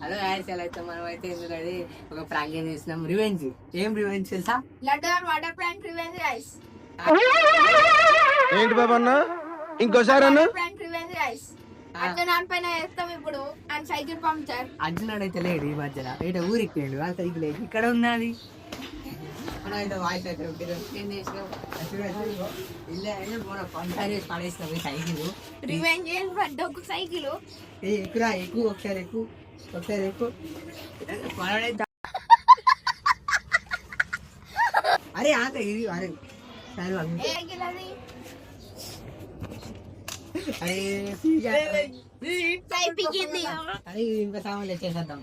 Hello guys, ఎలా అయితే మనం అయితే ఎందుకంటే ఒక ప్రాంక్ ఏం చేసినాం, రివెంజ్. ఏం రివెంజ్ తెలుసా? Laddu water prank revenge guys. ఏంటి బాబా అన్న ఇంకోసారి అన్న ప్రాంక్ రివెంజ్ గైస్. అట్లా దానిపైన వేస్తాం ఇప్పుడు. And cycle puncture. అర్జున్ అయితే లేడు ఈ మధ్యలో, అయితే ఊరికి వెళ్ళి ఆ సైకిల్ అయితే ఇక్కడ ఉన్నది. మనం అయితే వాయిస్ అయితే ఏం చేసినాం, ఇల్లు అయితే మనం పంచర్ చేసి పడేసినాం ఈ సైకిల్. రివెంజ్ చేసి పడ్డ ఒక సైకిల్. ఎక్కురా ఎక్కువ, ఒకసారి ఎక్కువ, ఒకసారి ఎక్కువ. అరే ఆక ఇది, అరే సైకిల్ అది పైపింది. అరే ఇంకా సామాన్లు వచ్చేసేద్దాం.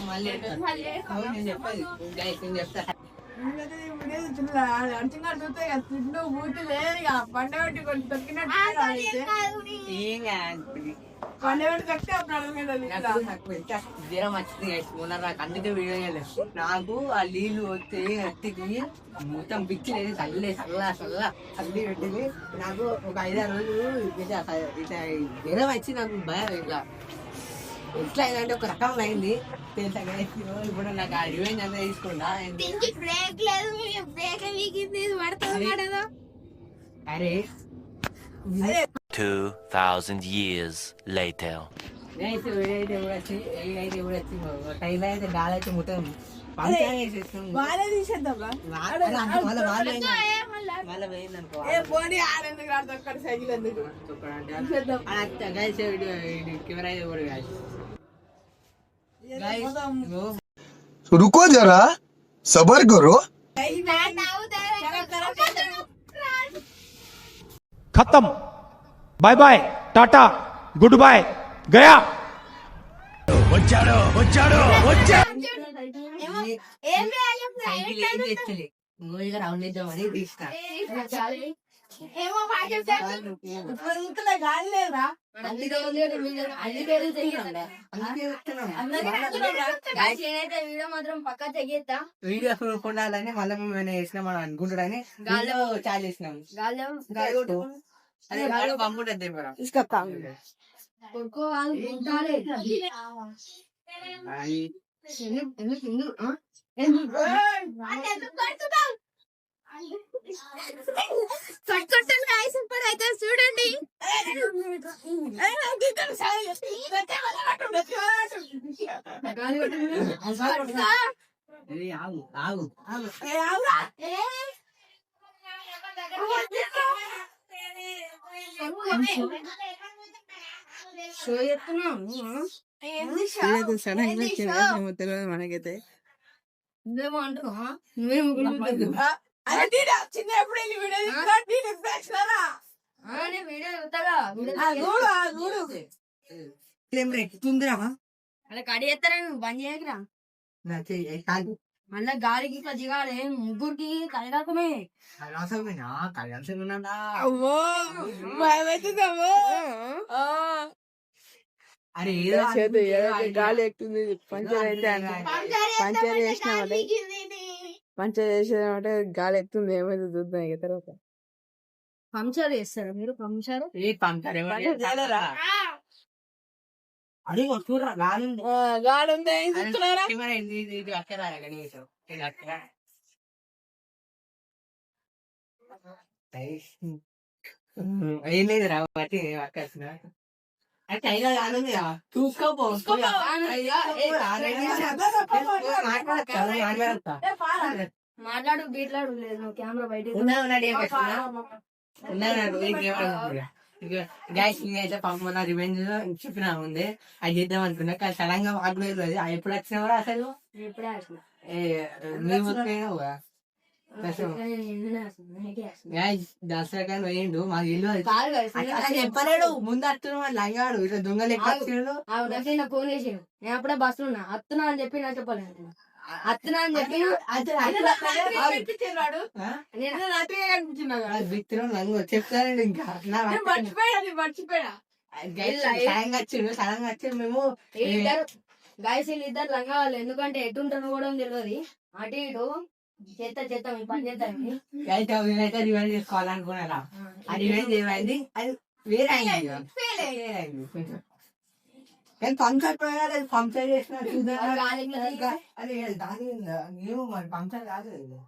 మళ్ళీ నేను చెప్పాలి, నేను చెప్తా. జ్వరం వచ్చింది మొన్న, నాకు అందుకే వీడియో చేయలేదు. నాకు ఆ నీళ్లు వస్తే ఎత్తికి మొత్తం పిచ్చి లేదు, చల్లే చల్లి పెట్టింది. నాకు ఒక 5-6 రోజులు ఇట్లా జ్వరం వచ్చి నాకు భయం. ఇట్లా ఎట్లా అయిందంటే ఒక రకం అయింది తెలుసా. ఇప్పుడు నాకు ఆ రివెంజ్ అంతా తీసుకుంటా. బ్రేక్ లేదు, బ్రేక్ పడుతుంది. అరే 2000 years later. నేనైతే వీడైతే కూడా వచ్చి టైర్ అయితే గాలి అయితే మొత్తం పంచాయతీ చేసేస్తాం. వాళ్ళ పోయిందనుకో కెమెరా కూడా रुको जरा सबर करो खत्म bye bye tata goodbye गया సైకిల్ ఏం తెచ్చలే, ఇంకో రౌండ్ ఇద్దామని తీసుకురా. వీడియో కొనాలని మళ్ళీ మేము వేసినాం అని అనుకుంటాడని గాల్లో చాలు వేసినాం. అదే గాల్లో పంపుతుంది అయితే చూడండి. ఆగు తెలియదు మనకైతే. ఎక్కుతుందిరామా అలా కడి ఎత్తారని బంద్ చేయకరా. మళ్ళా గాలికి ఇట్లా దిగాలి, ముగ్గురికి కలగకమే. అరే గాలి ఎక్కుతుంది. పంచర్ అయితే పంచర్ చేసినామంటే గాలి ఎక్కుతుంది. ఏమైతే చూద్దాం ఇక తర్వాత. పంచర్ చేస్తారా మీరు? పంచర్ అడిగి చూడరా గాలి గాలి ఉంది ఏం లేదు రా బట్టి అక్కడ అయితే అయినా కానుంది చూసుకోపో. మాట్లాడు బీట్లాడు లేదు కెమెరా బయట. అయితే పంపమన్న రివెంజ్ చెప్పినా ఉంది, అది చేద్దాం అనుకున్నా. కానీ సడన్ గా మాట్లాడలేదు. అది ఎప్పుడు వచ్చినావరా అసలు? ఇప్పుడే వచ్చిన. దసరా కానీ పోయిండు మాకు ఇల్లు చెప్పలేడు. ముందు అత్తున్నా లంగాడు ఇట్లా దొంగలు ఎక్కడ ఫోన్ చేసాను. నేను అప్పుడే బస్సులో ఉన్నా. అత్తున్నా అని చెప్పి నాకు చెప్పలేదు. అత్తున్నా అని చెప్పి చెప్తానండి. ఇంకా సడన్ వచ్చిండు మేము గాయస్. వీళ్ళు ఇద్దరు లంగా వాళ్ళు, ఎందుకంటే ఎటుంటారు కూడా తెలియదు. అటు ఇటు చేద్దాం ఈ పని చేద్దాం ఇది. అయితే వీళ్ళైతే రివెంజ్ తీసుకోవాలనుకున్నారా ఆ రివెంజ్ ఏమైంది అది వేరే అయింది ఇక. వేరే అయింది కొంచెం. కానీ పంచర్ పోయాలి పంచర్ చేసిన అది దాని నీవు మరి పంచర్ కాదు ఇది.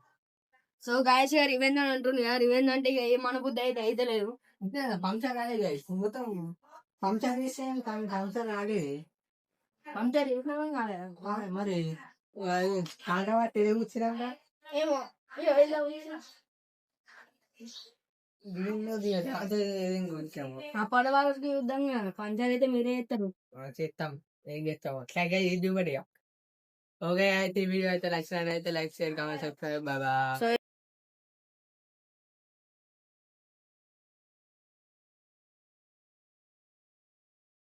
సో గాయస్ రివెంజ్ అని అంటుంది రివెంజ్ అంటే ఇక ఏ మన బుద్ధి అయితే లేదు. అంతే కదా పంచర్ కాలేదు guys. మొత్తం పంచర్ చేస్తే పంచర్ రాలేదు పంచర్ చేసినా కాలేదు మరి కాంట్రా తెలివి వచ్చినాక ఏమో అయ్యో, ఇలా ఊసిన. దీనిలో వచ్చాము ఆ పడవలకి యుద్ధం కాదు పంచర్ అయితే మీరే చేస్తారు. చేస్తాం ఏం చేస్తాం అట్లాగే ఇది చూపడి ఓకే అయితే ఈ వీడియో అయితే లైక్ చేయండి అయితే లైక్ షేర్ కామెంట్ సబ్స్క్రైబ్ బాబా. సో